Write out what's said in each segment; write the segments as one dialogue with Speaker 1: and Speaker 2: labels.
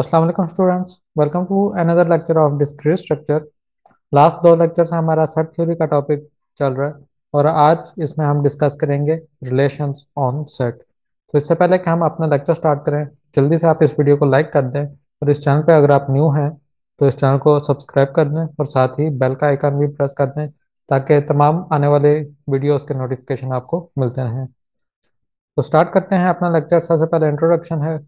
Speaker 1: अस्सलाम वालेकुम students, welcome to another lecture of discrete structure. Last दो लेक्चर से हमारा सेट थ्योरी का टॉपिक चल रहा है और आज इसमें हम डिस्कस करेंगे रिलेशंस ऑन सेट। तो इससे पहले कि हम अपना लेक्चर स्टार्ट करें, जल्दी से आप इस वीडियो को लाइक कर दें और इस चैनल पे अगर आप न्यू हैं तो इस चैनल को सब्सक्राइब कर दें और साथ ही बेल का आइकन भी प्रेस कर दें ताकि तमाम आने वाले वीडियोस के नोटिफिकेशन आपको मिलते रहें। तो स्टार्ट करते हैं अपना लेक्चर। सबसे पहले इंट्रोडक्शन है।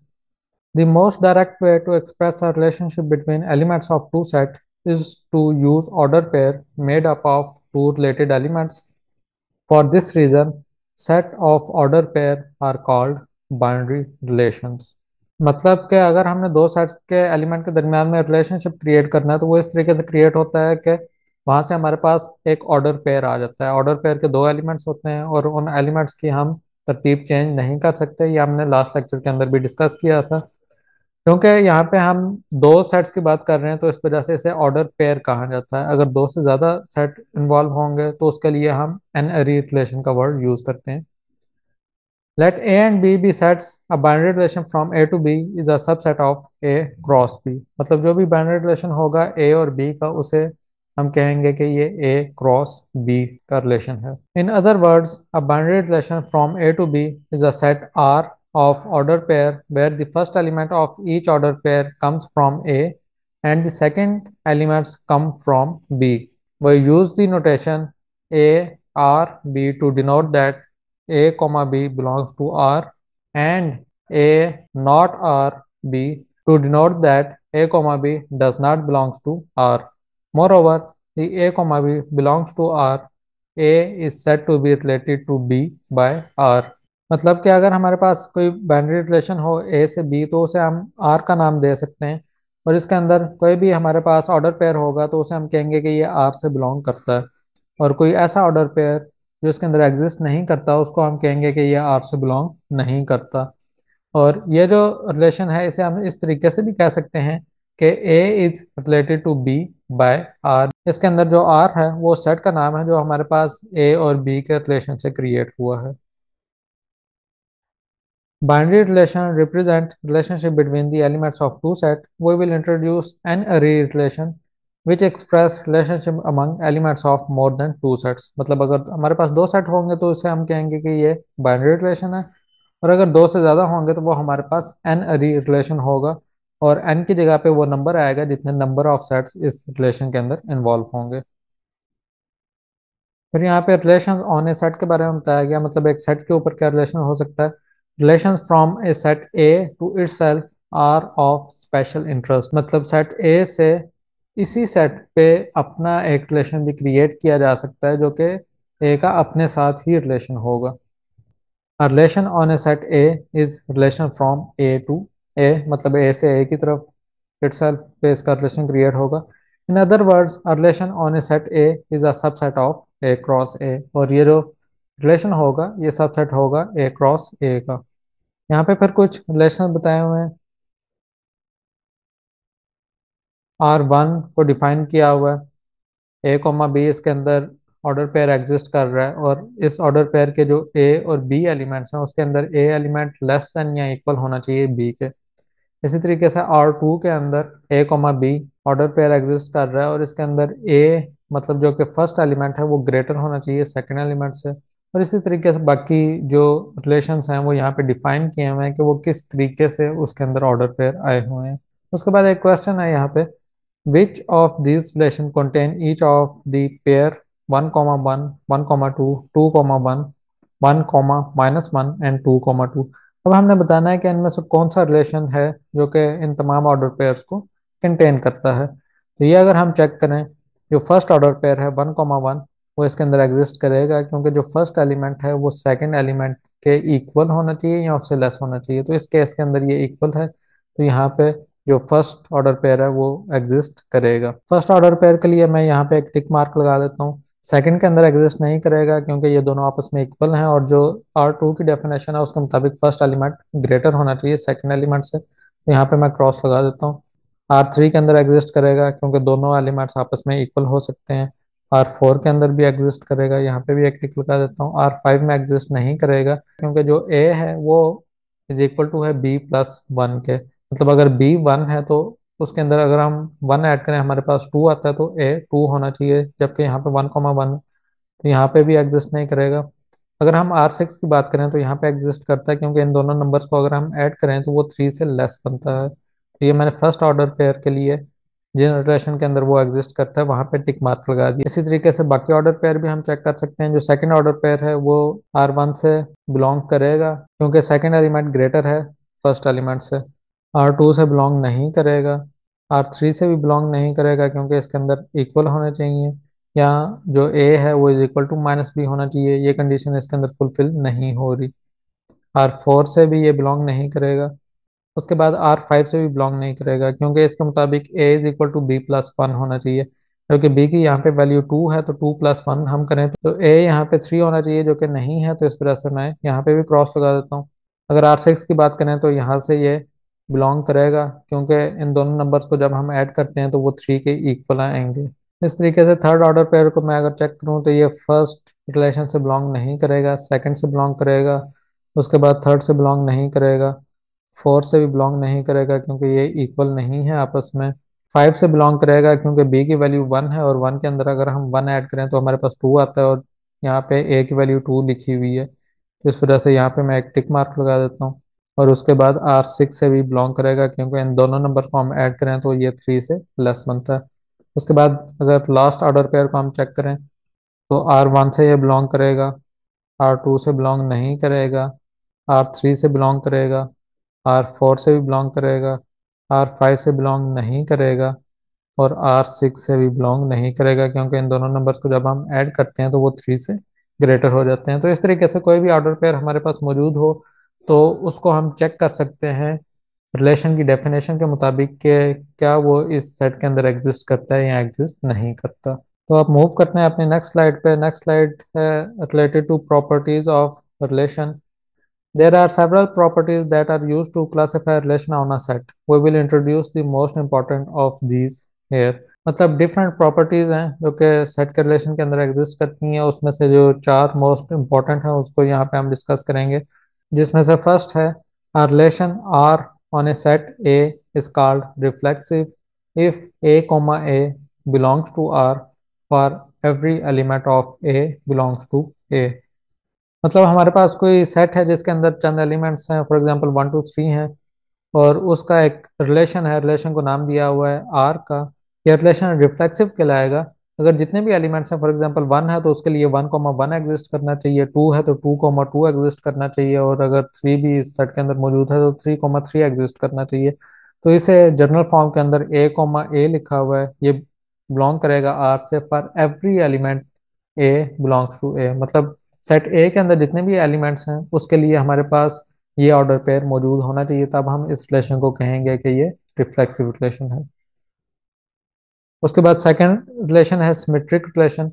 Speaker 1: The most direct way to express a relationship between elements of two sets is to use order pair made up of two related elements. For this reason, set of order pair are called binary relations. मतलब कि अगर हमने दो sets के element के दरमियान में relationship create करना है तो वो इस तरीके से क्रिएट होता है कि वहां से हमारे पास एक ऑर्डर पेयर आ जाता है। ऑर्डर पेयर के दो एलिमेंट्स होते हैं और उन एलिमेंट्स की हम तरतीब चेंज नहीं कर सकते। ये हमने लास्ट लेक्चर के अंदर भी डिस्कस किया था। क्योंकि यहाँ पे हम दो सेट्स की बात कर रहे हैं तो इस वजह से इसे ऑर्डर पेयर कहा जाता है। अगर दो से ज्यादा सेट इन्वॉल्व होंगे तो उसके लिए हम एन अरी रिलेशन का वर्ड यूज करते हैं। Let A and B be sets. A binary relation from A to B is a subset of A cross B। मतलब जो भी बाइनरी रिलेशन होगा A और B का, उसे हम कहेंगे कि ये A क्रॉस B का रिलेशन है। In other words, a binary relation from A to B is a set R of order pair where the first element of each order pair comes from A and the second elements come from B. We use the notation A R B to denote that a comma b belongs to R and A not R B to denote that a comma b does not belongs to R. Moreover, the a comma b belongs to R. A is said to be related to B by R. मतलब कि अगर हमारे पास कोई binary relation हो A से B तो उसे हम R का नाम दे सकते हैं और इसके अंदर कोई भी हमारे पास ऑर्डर पेयर होगा तो उसे हम कहेंगे कि ये R से बिलोंग करता है। और कोई ऐसा ऑर्डर पेयर जो इसके अंदर एग्जिस्ट नहीं करता उसको हम कहेंगे कि ये आर से बिलोंग नहीं करता। और ये जो रिलेशन है इसे हम इस तरीके से भी कह सकते हैं कि a is related to b by R. इसके अंदर जो आर है वो सेट का नाम है जो हमारे पास ए और बी के रिलेशन से क्रिएट हुआ है। Binary relation represent relationship between the elements of two sets. We will introduce an array relation which express relationship among elements of more than two sets. मतलब अगर हमारे पास दो सेट होंगे तो इसे हम कहेंगे कि ये बाइनरी रिलेशन है और अगर दो से ज्यादा होंगे तो वो हमारे पास एन अरी रिलेशन होगा और एन की जगह पे वो नंबर आएगा जितने नंबर ऑफ सेट्स इस रिलेशन के अंदर इन्वॉल्व होंगे। फिर यहाँ पे रिलेशन ऑन ए सेट के बारे में बताया गया। मतलब एक सेट के ऊपर क्या रिलेशन हो सकता है। Relation from a set A to itself are of special interest. मतलब सेट ए से इसी सेट पे अपना एक रिलेशन भी क्रिएट किया जा सकता है जो कि ए का अपने साथ ही रिलेशन होगा। A relation on a set A is relation from A to A। मतलब A से A की तरफ itself पे इसका relation create होगा। In other words, a relation on a set A is a subset of A cross A। और ये जो relation होगा ये subset होगा A cross A का। यहाँ पे फिर कुछ relation बताए हुए हैं। R1 को डिफाइन किया हुआ है। ए कोमा बी इसके अंदर ऑर्डर पेयर एग्जिस्ट कर रहा है और इस ऑर्डर पेयर के जो ए और बी एलिमेंट्स हैं उसके अंदर ए एलिमेंट लेस देन या इक्वल होना चाहिए बी के। इसी तरीके से R2 के अंदर a comma b order pair exist कर रहा है और इसके अंदर ए मतलब जो कि फर्स्ट एलिमेंट है वो ग्रेटर होना चाहिए सेकंड एलिमेंट से। और इसी तरीके से बाकी जो रिलेशंस हैं वो यहाँ पे डिफाइन किए हुए हैं कि वो किस तरीके से उसके अंदर ऑर्डर पेयर आए हुए हैं। उसके बाद एक क्वेश्चन है यहाँ पे, which of these relation contain each of the pair 1, 1, 1, 2, 2, 1, 1, -1 and 2, 2। अब हमने बताना है कि इनमें से कौन सा रिलेशन है जो कि इन तमाम ऑर्डर पेयर्स को कंटेन करता है। तो ये अगर हम चेक करें, जो फर्स्ट ऑर्डर पेयर है 1, 1 वो इसके अंदर एग्जिस्ट करेगा क्योंकि जो फर्स्ट एलिमेंट है वो सेकंड एलिमेंट के इक्वल होना चाहिए या उससे लेस होना चाहिए। तो इस केस के अंदर ये इक्वल है तो यहाँ पे जो फर्स्ट ऑर्डर पेयर है वो एग्जिस्ट करेगा। फर्स्ट ऑर्डर पेयर के लिए मैं यहाँ पे एक टिक मार्क लगा देता हूँ। सेकंड के अंदर एग्जिस्ट नहीं करेगा क्योंकि ये दोनों आपस में इक्वल हैं और जो R2 की डेफिनेशन है उसके मुताबिक फर्स्ट एलिमेंट ग्रेटर होना चाहिए सेकंड एलिमेंट से। तो यहाँ पे मैं क्रॉस लगा देता हूँ। R3 के अंदर एग्जिस्ट करेगा क्योंकि दोनों एलिमेंट्स आपस में इक्वल हो सकते हैं। R4 के अंदर भी एग्जिस्ट करेगा, यहाँ पे भी एक टिक लगा देता हूँ। R5 में एग्जिस्ट नहीं करेगा क्योंकि जो A है वो इज इक्वल टू है B+1 के। मतलब अगर बी वन है तो उसके अंदर अगर हम वन ऐड करें हमारे पास टू आता है, तो ए टू होना चाहिए, जबकि यहाँ पे 1,1 तो यहाँ पे भी एग्जिस्ट नहीं करेगा। अगर हम आर सिक्स की बात करें तो यहाँ पे एग्जिस्ट करता है, क्योंकि इन दोनों नंबर्स को अगर हम ऐड करें तो वो थ्री से लेस बनता है। तो ये मैंने फर्स्ट ऑर्डर पेयर के लिए जिन रिलेशन के अंदर वो एग्जिस्ट करता है वहां पे टिक मार्क लगा दिया। इसी तरीके से बाकी ऑर्डर पेयर भी हम चेक कर सकते हैं। जो सेकंड ऑर्डर पेयर है वो आर वन से बिलोंग करेगा, क्योंकि सेकंड एलिमेंट ग्रेटर है फर्स्ट एलिमेंट से। आर टू से बिलोंग नहीं करेगा, आर थ्री से भी बिलोंग नहीं करेगा, क्योंकि इसके अंदर इक्वल होने चाहिए, या जो ए है वो is equal to minus B होना चाहिए, ये कंडीशन इसके अंदर फुलफिल नहीं हो रही। आर फोर से भी ये बिलोंग नहीं करेगा। उसके बाद आर फाइव से भी बिलोंग नहीं करेगा, क्योंकि इसके मुताबिक a is equal to b plus one होना चाहिए, क्योंकि बी की यहाँ पे वैल्यू टू है, तो टू प्लस वन हम करें तो ए यहाँ पे थ्री होना चाहिए, जो कि नहीं है। तो इस तरह से मैं यहाँ पे भी क्रॉस लगा देता हूँ। अगर आर सिक्स की बात करें तो यहाँ से ये बिलोंग करेगा, क्योंकि इन दोनों नंबर्स को जब हम ऐड करते हैं तो वो थ्री के इक्वल आएंगे। इस तरीके से थर्ड ऑर्डर पेयर को मैं अगर चेक करूं तो ये फर्स्ट रिलेशन से बिलोंग नहीं करेगा, सेकंड से बिलोंग करेगा, उसके बाद थर्ड से बिलोंग नहीं करेगा, फोर से भी बिलोंग नहीं करेगा क्योंकि ये इक्वल नहीं है आपस में। फाइव से बिलोंग करेगा क्योंकि बी की वैल्यू वन है, और वन के अंदर अगर हम वन ऐड करें तो हमारे पास टू आता है, और यहाँ पे ए की वैल्यू टू लिखी हुई है, इस वजह से यहाँ पे मैं एक टिक मार्क लगा देता हूँ। और उसके बाद आर सिक्स से भी बिलोंग करेगा, क्योंकि इन दोनों नंबर को हम ऐड करें तो ये थ्री से लेस बनता है। उसके बाद अगर लास्ट ऑर्डर पेयर को हम चेक करें तो आर वन से ये बिलोंग करेगा, आर टू से बिलोंग नहीं करेगा, आर थ्री से बिलोंग करेगा, आर फोर से भी बिलोंग करेगा, आर फाइव से बिलोंग नहीं करेगा, और आर सिक्स से भी बिलोंग नहीं करेगा, क्योंकि इन दोनों नंबर्स को जब हम ऐड करते हैं तो वो थ्री से ग्रेटर हो जाते हैं। तो इस तरीके से कोई भी ऑर्डर पेयर हमारे पास मौजूद हो तो उसको हम चेक कर सकते हैं रिलेशन की डेफिनेशन के मुताबिक कि क्या वो इस सेट के अंदर एग्जिस्ट करता है या एग्जिस्ट नहीं करता। तो आप मूव करते हैं अपनी नेक्स्ट स्लाइड पे। नेक्स्ट स्लाइड है related to properties of relation. There are several properties that are used to classify a relation on a set. We will introduce the most important of these here. मतलब different properties हैं जो कि set के relation के अंदर exist करती हैं, उसमें से जो चार मोस्ट इंपॉर्टेंट हैं उसको यहाँ पे हम डिस्कस करेंगे। जिसमें से फर्स्ट है a relation R on a set A is called reflexive if A comma A belongs to R for every element of A belongs to A। मतलब हमारे पास कोई सेट है जिसके अंदर चंद एलिमेंट्स हैं, for example one two three हैं, और उसका एक रिलेशन है, रिलेशन को नाम दिया हुआ है आर का। यह रिलेशन रिफ्लेक्सिव कहलाएगा। अगर जितने भी एलिमेंट्स हैं, फॉर एग्जांपल वन है तो उसके लिए वन कोमा वन एग्जिस्ट करना चाहिए, टू है तो टू कोमा टू एग्जिस्ट करना चाहिए, और अगर थ्री भी इस सेट के अंदर मौजूद है तो थ्री कोमा थ्री एग्जिस्ट करना चाहिए। तो इसे जनरल फॉर्म के अंदर ए कोमा ए लिखा हुआ है, ये बिलोंग करेगा आर से for every element a belongs to A. मतलब सेट ए के अंदर जितने भी एलिमेंट्स हैं उसके लिए हमारे पास ये ऑर्डर पेयर मौजूद होना चाहिए, तब हम इस रिलेशन को कहेंगे कि ये रिफ्लेक्सिव रिलेशन है। उसके बाद सेकंड रिलेशन है symmetric relation.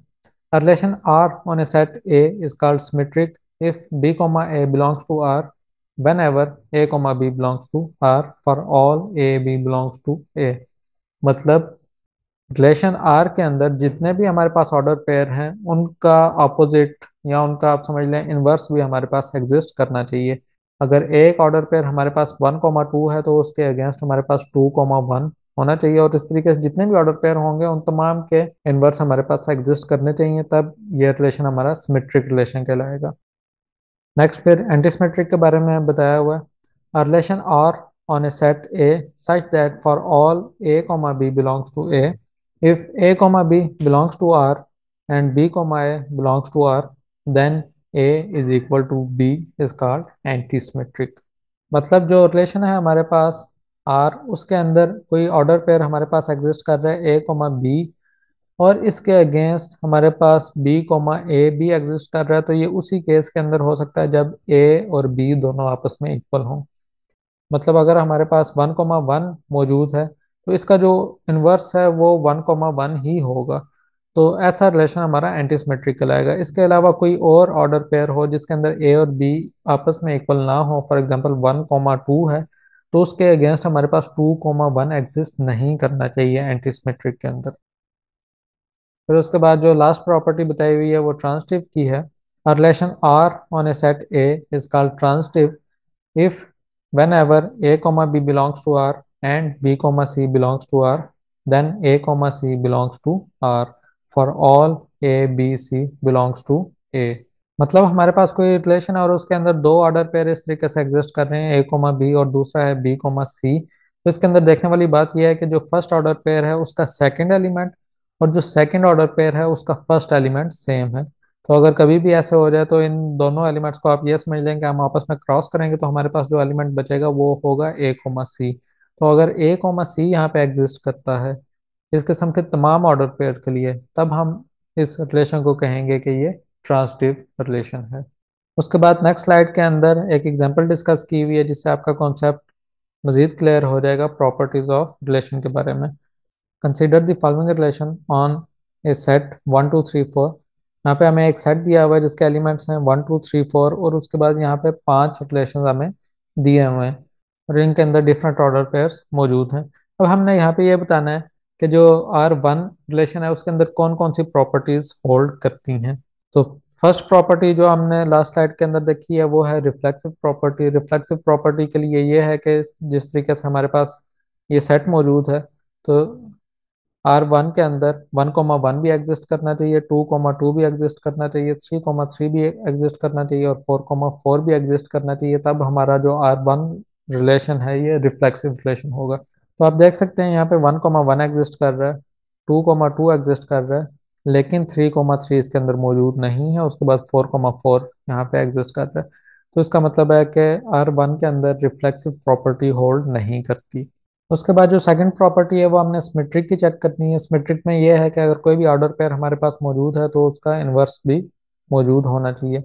Speaker 1: Relation R on a set A is called symmetric if b comma a belongs to R whenever a comma b belongs to R for all a b belongs to A. मतलब relation are के अंदर जितने भी हमारे पास order pair हैं उनका opposite या उनका आप समझ लें इनवर्स भी हमारे पास एग्जिस्ट करना चाहिए। अगर एक ऑर्डर पेयर हमारे पास वन कोमा टू है तो उसके अगेंस्ट हमारे पास टू कोमा वन होना चाहिए, और इस तरीके से जितने भी ऑर्डर पेयर होंगे उन तमाम के इनवर्स हमारे पास एग्जिस्ट करने चाहिए, तब ये रिलेशन हमारा सिमेट्रिक रिलेशन कहलाएगा। नेक्स्ट फिर एंटीसिमेट्रिक के बारे में बताया हुआ है। Relation R on a set A such that for all A comma B belongs to A, if A comma B belongs to R and B comma A belongs to R, then A is equal to B is called antisymmetric। मतलब जो relation है हमारे पास R उसके अंदर कोई order pair हमारे पास exist कर रहा है A comma B, और इसके अगेंस्ट हमारे पास बी कोमा ए भी एग्जिस्ट कर रहा है, तो ये उसी केस के अंदर हो सकता है जब ए और बी दोनों आपस में इक्वल हों। मतलब अगर हमारे पास वन कोमा वन मौजूद है तो इसका जो इन्वर्स है वो वन कोमा वन ही होगा। तो ऐसा रिलेशन हमारा एंटीसिमेट्रिक कहलाएगा। इसके अलावा कोई और ऑर्डर पेयर हो जिसके अंदर ए और बी आपस में इक्वल ना हो, for example one comma two है, तो उसके अगेंस्ट हमारे पास टू कोमा वन एग्जिस्ट नहीं करना चाहिए एंटीसिमेट्रिक के अंदर। फिर उसके बाद जो लास्ट प्रॉपर्टी बताई हुई है वो ट्रांसिटिव की है। Relation R on a set A is called transitive if whenever a comma b belongs to R and b comma c belongs to R, then a comma c belongs to R for all a b c belongs to A. मतलब हमारे पास कोई relation है और उसके अंदर दो order pair इस तरीके से एग्जिस्ट कर रहे हैं, ए कोमा बी और दूसरा है बी कोमा सी। तो इसके अंदर देखने वाली बात यह है कि जो फर्स्ट ऑर्डर पेयर है उसका सेकंड एलिमेंट और जो सेकंड ऑर्डर पेयर है उसका फर्स्ट एलिमेंट सेम है। तो अगर कभी भी ऐसे हो जाए तो इन दोनों एलिमेंट्स को आप ये समझ लेंगे, हम आपस में क्रॉस करेंगे तो हमारे पास जो एलिमेंट बचेगा वो होगा ए कोमा सी। तो अगर ए कोमा सी यहाँ पे एग्जिस्ट करता है इस किस्म के तमाम ऑर्डर पेयर के लिए, तब हम इस रिलेशन को कहेंगे कि ये ट्रांजिटिव रिलेशन है। उसके बाद नेक्स्ट स्लाइड के अंदर एक एग्जांपल डिस्कस की हुई है जिससे आपका कॉन्सेप्ट मजीद क्लियर हो जाएगा प्रॉपर्टीज ऑफ रिलेशन के बारे में। Consider the following relation on a set 1 2 3 4। यहाँ पे हमें एक सेट दिया हुआ है जिसके एलिमेंट्स हैं 1 2 3 4 और उसके बाद यहाँ पे 5 रिलेशन हमें दिए हुए हैं और इनके अंदर डिफरेंट ऑर्डर पेयर्स मौजूद हैं। अब हमने यहाँ पे ये बताना है कि जो R1 रिलेशन है उसके अंदर कौन कौन सी प्रॉपर्टीज होल्ड करती हैं। तो फर्स्ट प्रॉपर्टी जो हमने लास्ट स्लाइड के अंदर देखी है वो है रिफ्लेक्सिव प्रॉपर्टी। रिफ्लेक्सिव प्रॉपर्टी के लिए ये है कि जिस तरीके से हमारे पास ये सेट मौजूद है तो R1 के अंदर 1 1 भी एग्जिस्ट करना चाहिए, 2 2 भी एग्जिस्ट करना चाहिए, 3 3 भी एग्जिस्ट करना चाहिए और 4 4 भी एग्जिस्ट करना चाहिए। तब हमारा जो R1 रिलेशन है ये रिफ्लेक्सिव रिलेशन होगा। तो आप देख सकते हैं यहाँ पे 1 1 एग्जिस्ट कर रहा है, 2 2 एग्जिस्ट कर रहा है, लेकिन 3 3 इसके अंदर मौजूद नहीं है। उसके बाद 4 4 यहाँ पे एग्जिस्ट कर रहा है। तो इसका मतलब है कि R1 के अंदर रिफ्लेक्सिव प्रॉपर्टी होल्ड नहीं करती। उसके बाद जो सेकंड प्रॉपर्टी है वो हमने सिमेट्रिक की चेक करनी है। सिमेट्रिक में ये है कि अगर कोई भी ऑर्डर पेयर हमारे पास मौजूद है तो उसका इन्वर्स भी मौजूद होना चाहिए।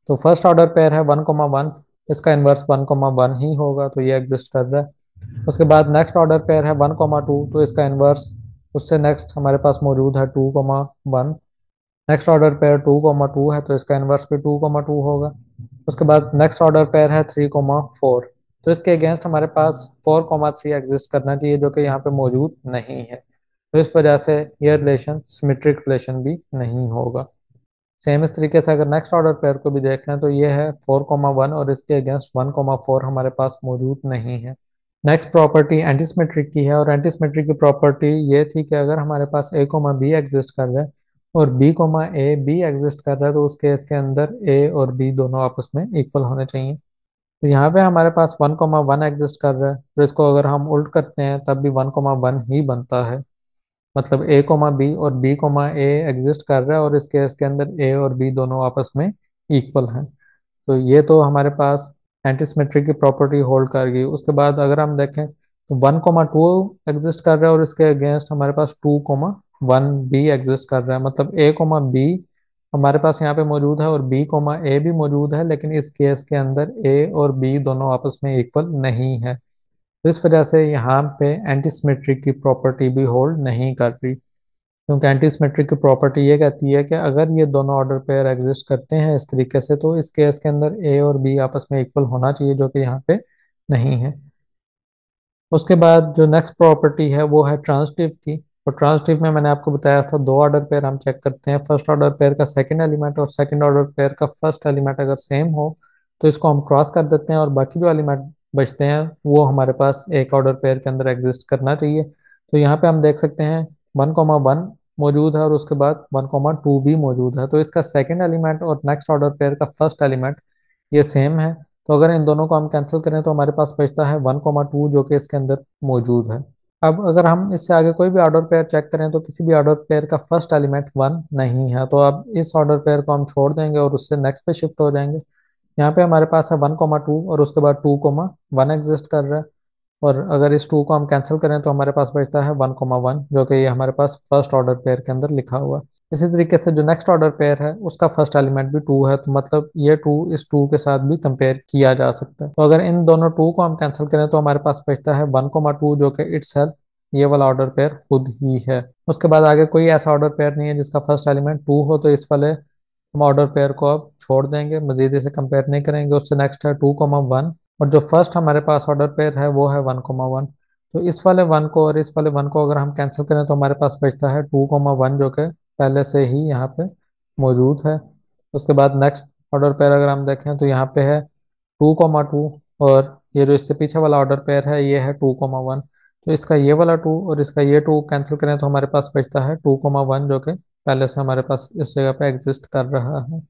Speaker 1: तो फर्स्ट ऑर्डर पेयर है 1 1, इसका इन्वर्स 1 1 ही होगा, तो ये एग्जिस्ट कर रहा है। उसके बाद नेक्स्ट ऑर्डर पेयर है 1 2, तो इसका इन्वर्स उससे नेक्स्ट हमारे पास मौजूद है 2 1। नेक्स्ट ऑर्डर पेयर 2 2 है तो इसका इन्वर्स भी 2 2 होगा। उसके बाद नेक्स्ट ऑर्डर पेयर है 3 4, तो इसके अगेंस्ट हमारे पास 4 3 एग्जिस्ट करना चाहिए जो कि यहाँ पे मौजूद नहीं है। तो इस वजह से ये रिलेशन सिमेट्रिक रिलेशन भी नहीं होगा। सेम इस तरीके से अगर नेक्स्ट ऑर्डर पेयर को भी देख लें तो ये है 4 1 और इसके अगेंस्ट 1 4 हमारे पास मौजूद नहीं है। नेक्स्ट प्रॉपर्टी एंटीसिमेट्रिक की है और एंटीसिमेट्रिक की प्रॉपर्टी ये थी कि अगर हमारे पास ए कोमा बी एग्जिस्ट कर रहा है और B comma A B exist कर रहा है तो उस केस के अंदर ए और बी दोनों आपस में इक्वल होने चाहिए। तो यहाँ पे हमारे पास 1 1 एग्जिस्ट कर रहा है तो इसको अगर हम उल्ट करते हैं तब भी 1 1 ही बनता है। मतलब ए कोमा बी और बी कोमा ए एग्जिस्ट कर रहा है और इस केस के अंदर ए और बी दोनों आपस में इक्वल हैं। तो ये तो हमारे पास एंटीसिमेट्री की प्रॉपर्टी होल्ड कर गई। उसके बाद अगर हम देखें तो 1 2 एग्जिस्ट कर रहा है और इसके अगेंस्ट हमारे पास 2 1 भी एग्जिस्ट कर रहा है। मतलब ए कोमा बी हमारे पास यहाँ पे मौजूद है और बी कोमा ए भी मौजूद है, लेकिन इस केस के अंदर ए और बी दोनों आपस में इक्वल नहीं है। तो इस वजह से यहाँ पे एंटीसिमेट्रिक की प्रॉपर्टी भी होल्ड नहीं कर रही, क्योंकि एंटीसिमेट्रिक की प्रॉपर्टी ये कहती है कि अगर ये दोनों ऑर्डर पेयर एग्जिस्ट करते हैं इस तरीके से तो इस केस के अंदर ए और बी आपस में इक्वल होना चाहिए, जो कि यहाँ पे नहीं है। उसके बाद जो नेक्स्ट प्रॉपर्टी है वो है ट्रांजिटिव की। और ट्रांजिटिव में मैंने आपको बताया था दो ऑर्डर पेयर हम चेक करते हैं, फर्स्ट ऑर्डर पेयर का सेकंड एलिमेंट और सेकंड ऑर्डर पेयर का फर्स्ट एलिमेंट अगर सेम हो तो इसको हम क्रॉस कर देते हैं और बाकी जो एलिमेंट बचते हैं वो हमारे पास एक ऑर्डर पेयर के अंदर एग्जिस्ट करना चाहिए। तो यहाँ पे हम देख सकते हैं 1 1 मौजूद है और उसके बाद 1 2 भी मौजूद है। तो इसका सेकंड एलिमेंट और नेक्स्ट ऑर्डर पेयर का फर्स्ट एलिमेंट ये सेम है। तो अगर इन दोनों को हम कैंसिल करें तो हमारे पास बचता है 1 2 जो कि इसके अंदर मौजूद है। अब अगर हम इससे आगे कोई भी ऑर्डर पेयर चेक करें तो किसी भी ऑर्डर पेयर का फर्स्ट एलिमेंट 1 नहीं है, तो अब इस ऑर्डर पेयर को हम छोड़ देंगे और उससे नेक्स्ट पे शिफ्ट हो जाएंगे। यहाँ पे हमारे पास है 1 2 और उसके बाद 2 1 एग्जिस्ट कर रहा है। और अगर इस 2 को हम कैंसिल करें तो हमारे पास बचता है 1 1 जो कि ये हमारे पास फर्स्ट ऑर्डर पेयर के अंदर लिखा हुआ है। इसी तरीके से जो नेक्स्ट ऑर्डर पेयर है उसका फर्स्ट एलिमेंट भी 2 है, तो मतलब ये 2 इस 2 के साथ भी कंपेयर किया जा सकता है। तो अगर इन दोनों 2 को हम कैंसिल करें तो हमारे पास बचता है 1 2 जो कि इटसेल्फ ये वाला ऑर्डर पेयर खुद ही है। उसके बाद आगे कोई ऐसा ऑर्डर पेयर नहीं है जिसका फर्स्ट एलिमेंट 2 हो, तो इस वाले हम ऑर्डर पेयर को अब छोड़ देंगे, मजीद इसे कंपेयर नहीं करेंगे। उससे नेक्स्ट है 2 1 और जो फर्स्ट हमारे पास ऑर्डर पेयर है वो है 1 1। तो इस वाले 1 को और इस वाले 1 को अगर हम कैंसिल करें तो हमारे पास बचता है 2 1 जो कि पहले से ही यहाँ पे मौजूद है। उसके बाद नेक्स्ट ऑर्डर पेयर अगर हम देखें तो यहाँ पे है 2 2 और ये जो इससे पीछे वाला ऑर्डर पेयर है ये है 2,1। तो इसका ये वाला 2 और इसका ये 2 कैंसिल करें तो हमारे पास बचता है 2,1, जो कि पहले से हमारे पास इस जगह पे एग्जिस्ट कर रहा है।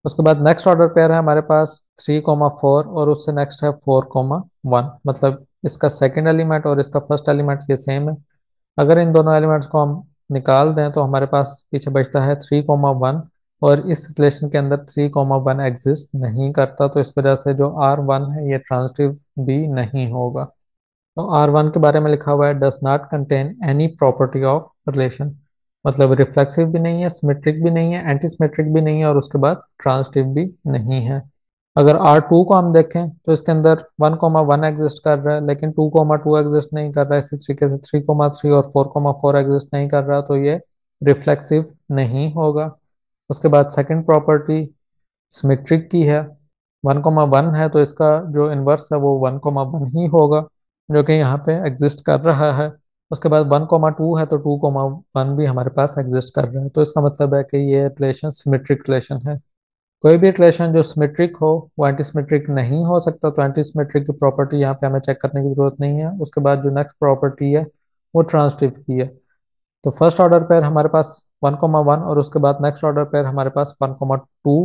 Speaker 1: उसके बाद नेक्स्ट ऑर्डर पेयर है हमारे पास 3,4 और उससे नेक्स्ट है 4,1। मतलब इसका सेकंड एलिमेंट और इसका फर्स्ट एलिमेंट ये सेम है। अगर इन दोनों एलिमेंट्स को हम निकाल दें तो हमारे पास पीछे बचता है 3,1 और इस रिलेशन के अंदर 3,1 एग्जिस्ट नहीं करता, तो इस वजह से जो R1 है ये ट्रांजिटिव भी नहीं होगा। तो R1 के बारे में लिखा हुआ है does not contain any property of relation, मतलब रिफ्लेक्सिव भी नहीं है, सिमेट्रिक भी नहीं है, एंटी सिमेट्रिक भी नहीं है और उसके बाद ट्रांजिटिव भी नहीं है। अगर R2 को हम देखें तो इसके अंदर 1,1 एग्जिस्ट कर रहा है लेकिन 2,2 एग्जिस्ट नहीं कर रहा है। इसी तरीके से 3,3 और 4,4 एग्जिस्ट नहीं कर रहा, तो ये रिफ्लेक्सिव नहीं होगा। उसके बाद सेकंड प्रॉपर्टी सिमेट्रिक की है, 1,1 है तो इसका जो इन्वर्स है वो 1,1 ही होगा, जो कि यहाँ पे एग्जिस्ट कर रहा है। उसके बाद 1,2 है तो 2,1 भी हमारे पास एग्जिस्ट कर रहा है, तो इसका मतलब है कि ये रिलेशन सिमेट्रिक रिलेशन है। कोई भी रिलेशन जो सिमेट्रिक हो वो एंटी सिमेट्रिक नहीं हो सकता, तो एंटी सिमेट्रिक की प्रॉपर्टी यहाँ पे हमें चेक करने की जरूरत नहीं है। उसके बाद जो नेक्स्ट प्रॉपर्टी है वो ट्रांजिटिव की है। तो फर्स्ट ऑर्डर पेयर हमारे पास 1,1 और उसके बाद नेक्स्ट ऑर्डर पेयर हमारे पास 1,2।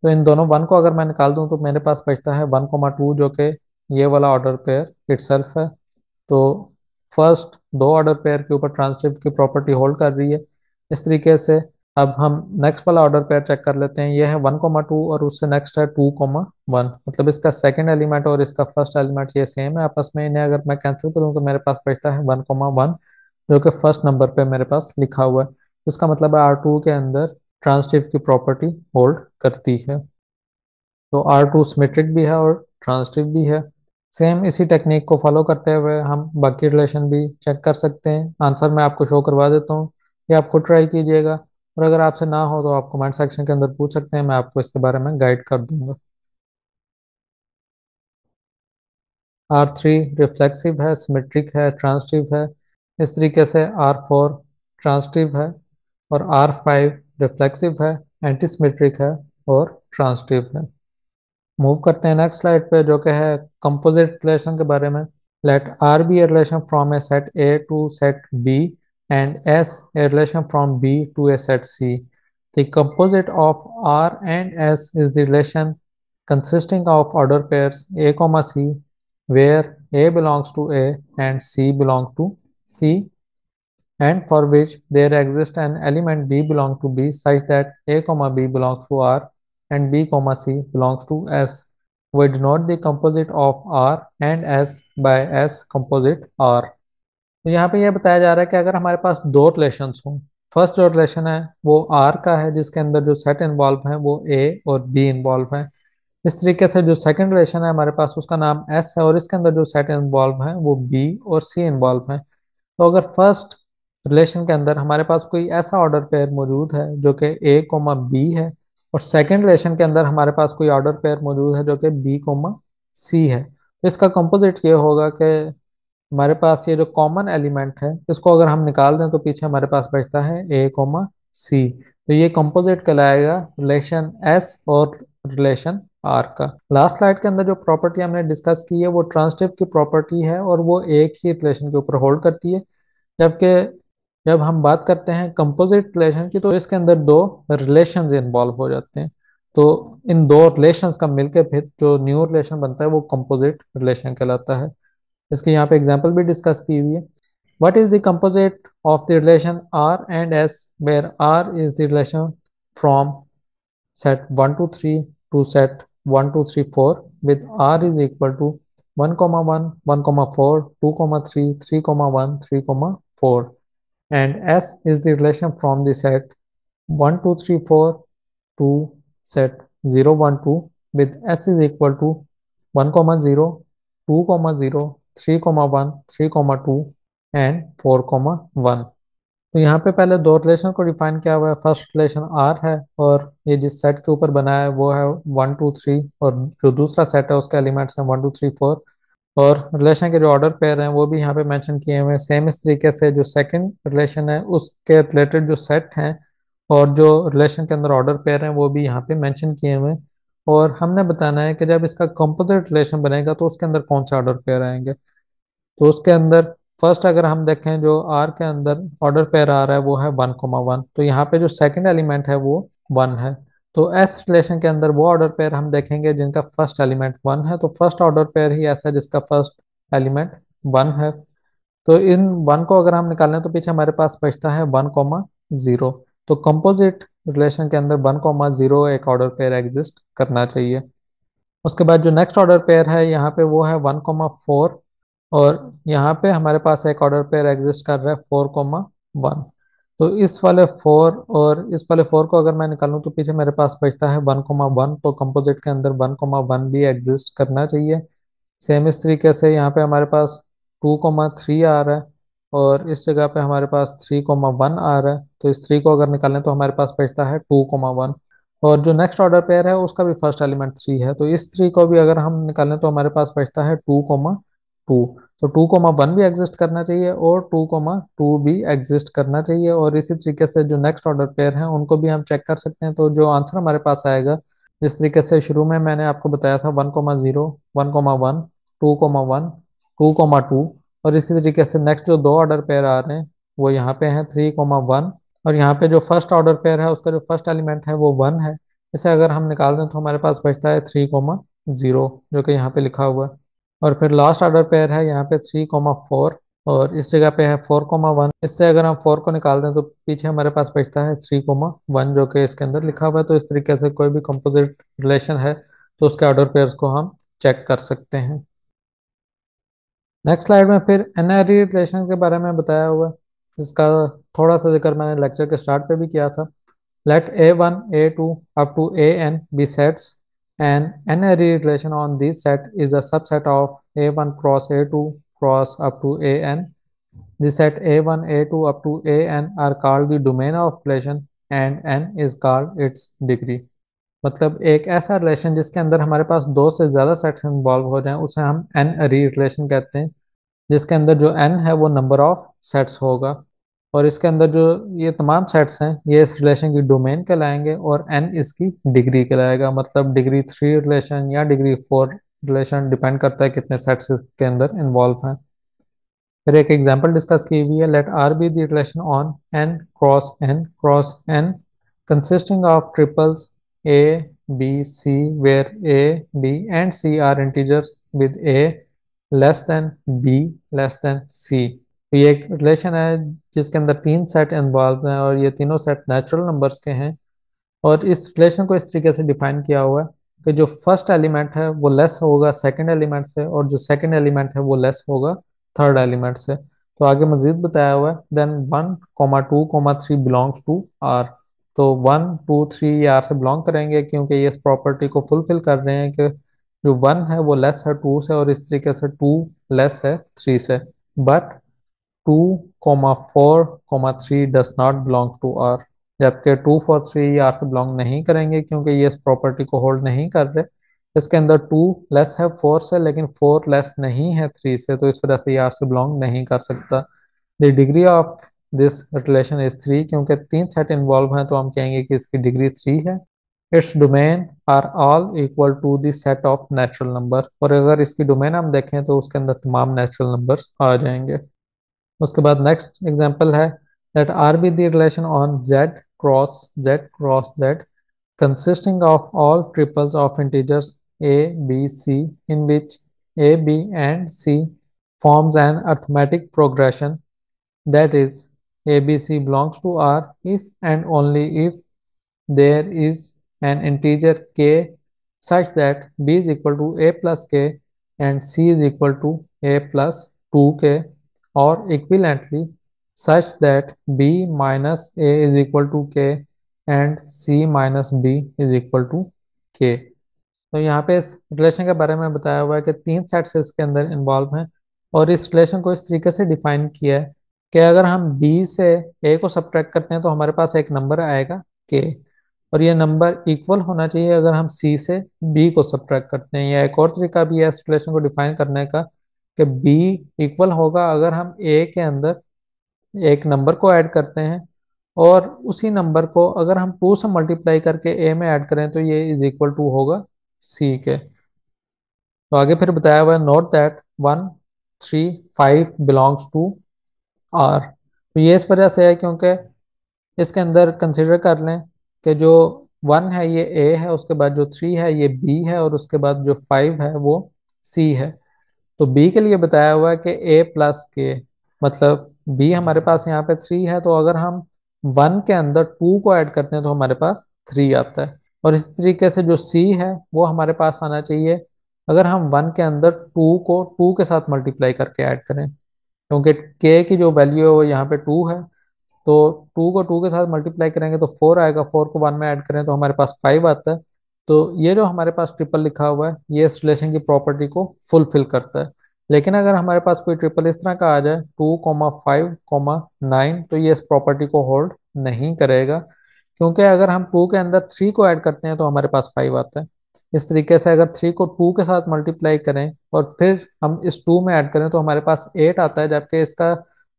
Speaker 1: तो इन दोनों 1 को अगर मैं निकाल दूं तो मेरे पास बचता है 1,2, जो कि ये वाला ऑर्डर पेयर इटसेल्फ है। तो फर्स्ट दो ऑर्डर पेयर के ऊपर ट्रांजिटिव की प्रॉपर्टी होल्ड कर रही है। इस तरीके से अब हम नेक्स्ट वाला ऑर्डर पेयर चेक कर लेते हैं। ये है 1,2 और उससे नेक्स्ट है 2,1, मतलब इसका सेकंड एलिमेंट और इसका फर्स्ट एलिमेंट ये सेम है आपस में। इन्हें अगर मैं कैंसिल करूं तो मेरे पास बचता है 1,1, जो कि फर्स्ट नंबर पे मेरे पास लिखा हुआ है। इसका मतलब है R2 के अंदर ट्रांजिटिव की प्रॉपर्टी होल्ड करती है। तो R2 सिमेट्रिक भी है और ट्रांजिटिव भी है। सेम इसी टेक्निक को फॉलो करते हुए हम बाकी रिलेशन भी चेक कर सकते हैं। आंसर मैं आपको शो करवा देता हूँ, ये आप खुद ट्राई कीजिएगा और अगर आपसे ना हो तो आप कमेंट सेक्शन के अंदर पूछ सकते हैं, मैं आपको इसके बारे में गाइड कर दूंगा। R3 रिफ्लेक्सिव है, सिमेट्रिक है, ट्रांजिटिव है। इस तरीके से R4 ट्रांजिटिव है और R5 रिफ्लेक्सिव है, एंटी सिमेट्रिक है और ट्रांजिटिव है। मूव करते हैं नेक्स्ट स्लाइड पे, जो कि है कंपोजिट रिलेशन के बारे में। Let R be a relation from a set A to set B and S a relation from B to a set C। The composite of R and S is the relation consisting of order pairs A, C, where A belongs to A and C belongs to C, and for which there exists an element B belongs to B such that A, B belongs to R and B, C belongs to S. We denote the composite of R and S by S composite R. तो यहाँ पे यह बताया जा रहा है कि अगर हमारे पास दो रिलेशंस हों, फर्स्ट जो रिलेशन है वो R का है जिसके अंदर जो सेट इन्वॉल्व है वो A और B इन्वॉल्व है। इस तरीके से जो सेकंड रिलेशन है हमारे पास उसका नाम S है और इसके अंदर जो सेट इन्वॉल्व है वो B और C इन्वॉल्व है। तो अगर फर्स्ट रिलेशन के अंदर हमारे पास कोई ऐसा ऑर्डर पेयर मौजूद है जो कि A, B है और सेकंड रिलेशन के अंदर हमारे पास कोई ऑर्डर पेयर मौजूद है जो कि B, C है, तो इसका कंपोजिट ये होगा कि हमारे पास ये जो कॉमन एलिमेंट है इसको अगर हम निकाल दें तो पीछे हमारे पास बचता है A, C। तो ये कंपोजिट कहलाएगा रिलेशन S और रिलेशन R का। लास्ट स्लाइड के अंदर जो प्रॉपर्टी हमने डिस्कस की है वो ट्रांजिटिव की प्रॉपर्टी है और वो एक ही रिलेशन के ऊपर होल्ड करती है, जबकि जब हम बात करते हैं कंपोजिट रिलेशन की तो इसके अंदर दो रिलेशंस इन्वॉल्व हो जाते हैं। तो इन दो रिलेशंस का मिलकर फिर जो न्यू रिलेशन बनता है वो कंपोजिट रिलेशन कहलाता है। इसकी यहाँ पे एग्जांपल भी डिस्कस की हुई है। What is the composite of the relation R and S where R is the relation from set 1 to 3 to set 1 2 3 4 with R is equal to 1,1 1,4 2,3 3,1 3,4 and S is the relation from the set 1 2 3 4 to set 0 1 2 with S is equal to 1,0 2,0 3,1 3,2 and 4,1। तो यहाँ पे पहले दो relation को define किया हुआ है। First relation R है और ये जिस सेट के ऊपर बना है वो है 1 2 3 और जो दूसरा सेट है उसके एलिमेंट्स हैं 1 2 3 4 और रिलेशन के जो ऑर्डर पेयर हैं वो भी यहाँ पे मेंशन किए हुए हैं। सेम इस तरीके से जो सेकंड रिलेशन है उसके रिलेटेड जो सेट हैं और जो रिलेशन के अंदर ऑर्डर पेयर हैं वो भी यहाँ पे मेंशन किए हुए हैं। और हमने बताना है कि जब इसका कंपोजिट रिलेशन बनेगा तो उसके अंदर कौन सा ऑर्डर पेयर आएंगे। तो उसके अंदर फर्स्ट अगर हम देखें जो आर के अंदर ऑर्डर पेयर आ रहा है वो है 1,1, तो यहाँ पे जो सेकंड एलिमेंट है वो 1 है। तो एस रिलेशन के अंदर वो ऑर्डर पेयर हम देखेंगे जिनका फर्स्ट एलिमेंट 1 है, तो फर्स्ट ऑर्डर पेयर ही ऐसा है जिसका फर्स्ट एलिमेंट 1 है। तो इन 1 को अगर हम निकालें तो पीछे हमारे पास बचता है 1,0। तो कंपोजिट रिलेशन के अंदर 1,0 एक ऑर्डर पेयर एग्जिस्ट करना चाहिए। उसके बाद जो नेक्स्ट ऑर्डर पेयर है यहाँ पे वो है 1,4, और यहाँ पे हमारे पास एक ऑर्डर पेयर एग्जिस्ट कर रहा है 4,1। तो इस वाले 4 और इस वाले 4 को अगर मैं निकालूं तो पीछे मेरे पास बचता है 1,1, तो कंपोजिट के अंदर 1,1 भी एग्जिस्ट करना चाहिए। सेम इस तरीके से यहाँ पे हमारे पास 2,3 आ रहा है, और इस जगह पे हमारे पास 3,1 आ रहा है, तो इस 3 को अगर निकालें तो हमारे पास बचता है 2,1। और जो नेक्स्ट ऑर्डर पेयर है उसका भी फर्स्ट एलिमेंट 3 है, तो इस 3 को भी अगर हम निकालें तो हमारे पास बचता है 2,2। तो 2,1 भी एग्जिस्ट करना चाहिए और 2,2 भी एग्जिस्ट करना चाहिए, और इसी तरीके से जो नेक्स्ट ऑर्डर पेयर हैं उनको भी हम चेक कर सकते हैं। तो जो आंसर हमारे पास आएगा, जिस तरीके से शुरू में मैंने आपको बताया था 1,0, 1,1, 2,1, 2,2, और इसी तरीके से नेक्स्ट जो दो ऑर्डर पेयर आ रहे हैं वो यहाँ पे हैं 3,1, और यहाँ पे जो फर्स्ट ऑर्डर पेयर है उसका जो फर्स्ट एलिमेंट है वो 1 है। इसे अगर हम निकाल दें तो हमारे पास बचता है 3,0, जो कि यहाँ पे लिखा हुआ है। और फिर लास्ट ऑर्डर पेयर है यहाँ पे 3,4, और इस जगह पे है 4,1। इससे अगर हम 4 को निकाल दें तो पीछे हमारे पास बचता है 3,1, जो कि इसके अंदर लिखा हुआ है। तो इस तरीके से कोई भी कंपोजिट रिलेशन है तो उसके ऑर्डर पेयर्स को हम चेक कर सकते हैं। नेक्स्ट स्लाइड में फिर एनआरई रिलेशन के बारे में बताया हुआ है, इसका थोड़ा सा जिक्र मैंने लेक्चर के स्टार्ट पे भी किया था। Let A1, A2 up to AN be sets, and NRE relation on this set is a subset of A1 cross A2 cross up to AN. The set A1, A2 up to AN are called the domain of relation and N is called its degree। मतलब एक ऐसा relation जिसके अंदर हमारे पास दो से ज्यादा sets involve हो जाएं उसे हम एन री रिलेशन कहते हैं, जिसके अंदर जो n है वो नंबर ऑफ सेट्स होगा, और इसके अंदर जो ये तमाम सेट्स हैं ये इस रिलेशन की डोमेन कहलाएंगे और n इसकी डिग्री कहलाएगा। मतलब डिग्री 3 रिलेशन या डिग्री 4 रिलेशन डिपेंड करता है कितने सेट्स इसके अंदर इन्वॉल्व हैं। फिर एक एग्जांपल डिस्कस की हुई है, late R be the relation on n cross n consisting of triples a b c where a b and c are integers with a less than b less than c। तो ये एक relation है जिसके अंदर तीन set involve हैं और ये तीनों सेट नेचुरल नंबर्स के हैं, और इस रिलेशन को इस तरीके से डिफाइन किया हुआ है कि जो फर्स्ट एलिमेंट है वो लेस होगा सेकंड एलिमेंट से, और जो सेकंड एलिमेंट है वो लेस होगा थर्ड एलिमेंट से। तो आगे मजीद बताया हुआ है, देन 1,2,3 बिलोंग्स टू आर। तो 1, 2, 3 ये आर से बिलोंग करेंगे क्योंकि ये इस प्रॉपर्टी को फुलफिल कर रहे हैं कि जो 1 है वो लेस है 2 से, और इस तरीके से 2 लेस है 3 से। But 2,4,3 does not belong to R, जबकि 2, 4, 3 आर से बिलोंग नहीं करेंगे क्योंकि ये इस प्रॉपर्टी को होल्ड नहीं कर रहे। इसके अंदर 2 लेस है 4 से लेकिन 4 लेस नहीं है 3 से, तो इस वजह से ये आर से बिलोंग नहीं कर सकता। The degree of this relation is 3, क्योंकि तीन सेट इन्वॉल्व हैं तो हम कहेंगे कि इसकी डिग्री 3 है। Its domain are all equal to the set of natural number, और अगर इसकी डोमेन हम देखें तो उसके अंदर तमाम नेचुरल नंबर्स आ जाएंगे। उसके बाद नेक्स्ट एग्जांपल है, let R be the relation on Z cross Z consisting of all triples of integers a, b, c in which a, b and c forms an arithmetic progression, that is a, b, c belongs to R if and only if there is an integer k such that b is equal to a plus k and c is equal to a plus 2k, or equivalently such that b minus a is equal to k and c minus b is equal to k। तो यहाँ पे इस relation के बारे में बताया हुआ है कि तीन सेट्स इसके अंदर इन्वॉल्व हैं, और इस रिलेशन को इस तरीके से डिफाइन किया है कि अगर हम b से a को सब्ट्रैक्ट करते हैं तो हमारे पास एक नंबर आएगा k, और ये नंबर इक्वल होना चाहिए अगर हम c से b को सब्ट्रैक्ट करते हैं। या एक और तरीका भी है इस रिलेशन को डिफाइन करने का कि b इक्वल होगा अगर हम a के अंदर एक नंबर को ऐड करते हैं, और उसी नंबर को अगर हम 2 से मल्टीप्लाई करके a में ऐड करें तो ये इज इक्वल टू होगा सी के। तो आगे फिर बताया हुआ है note that 1 3 5 belongs to R. तो ये इस वजह से है क्योंकि इसके अंदर कंसिडर कर लें कि जो 1 है ये ए है, उसके बाद जो 3 है ये बी है, और उसके बाद जो 5 है वो सी है। तो बी के लिए बताया हुआ है कि ए प्लस के, मतलब बी हमारे पास यहाँ पे 3 है, तो अगर हम 1 के अंदर 2 को ऐड करते हैं तो हमारे पास 3 आता है। और इसी तरीके से जो सी है वो हमारे पास आना चाहिए अगर हम 1 के अंदर 2 को 2 के साथ मल्टीप्लाई करके ऐड करें, क्योंकि के की जो वैल्यू है वो यहाँ पे 2 है। तो 2 को 2 के साथ मल्टीप्लाई करेंगे तो 4 आएगा, 4 को 1 में ऐड करें तो हमारे पास 5 आता है। तो ये जो हमारे पास ट्रिपल लिखा हुआ है ये इस रिलेशन की प्रॉपर्टी को फुलफिल करता है। लेकिन अगर हमारे पास कोई ट्रिपल इस तरह का आ जाए 2 5 9, तो ये इस प्रॉपर्टी को होल्ड नहीं करेगा, क्योंकि अगर हम 2 के अंदर 3 को ऐड करते हैं तो हमारे पास 5 आता है। इस तरीके से अगर 3 को 2 के साथ मल्टीप्लाई करें और फिर हम इस 2 में ऐड करें तो हमारे पास 8 आता है, जबकि इसका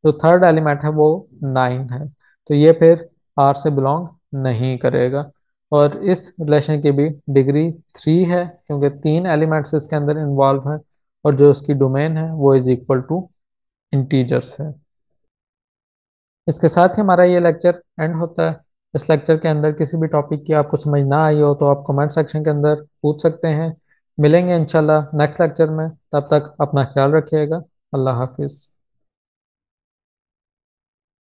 Speaker 1: जो थर्ड एलिमेंट है वो 9 है। तो ये फिर आर से बिलोंग नहीं करेगा। और इस रिलेशन की भी डिग्री 3 है, क्योंकि 3 एलिमेंट्स इसके अंदर इन्वॉल्व हैं, और जो उसकी डोमेन है वो इज इक्वल टू इंटीजर्स है। इसके साथ ही हमारा ये लेक्चर एंड होता है। इस लेक्चर के अंदर किसी भी टॉपिक की आपको समझ ना आई हो तो आप कमेंट सेक्शन के अंदर पूछ सकते हैं। मिलेंगे इंशाल्लाह नेक्स्ट लेक्चर में, तब तक अपना ख्याल रखिएगा। अल्लाह हाफिज़।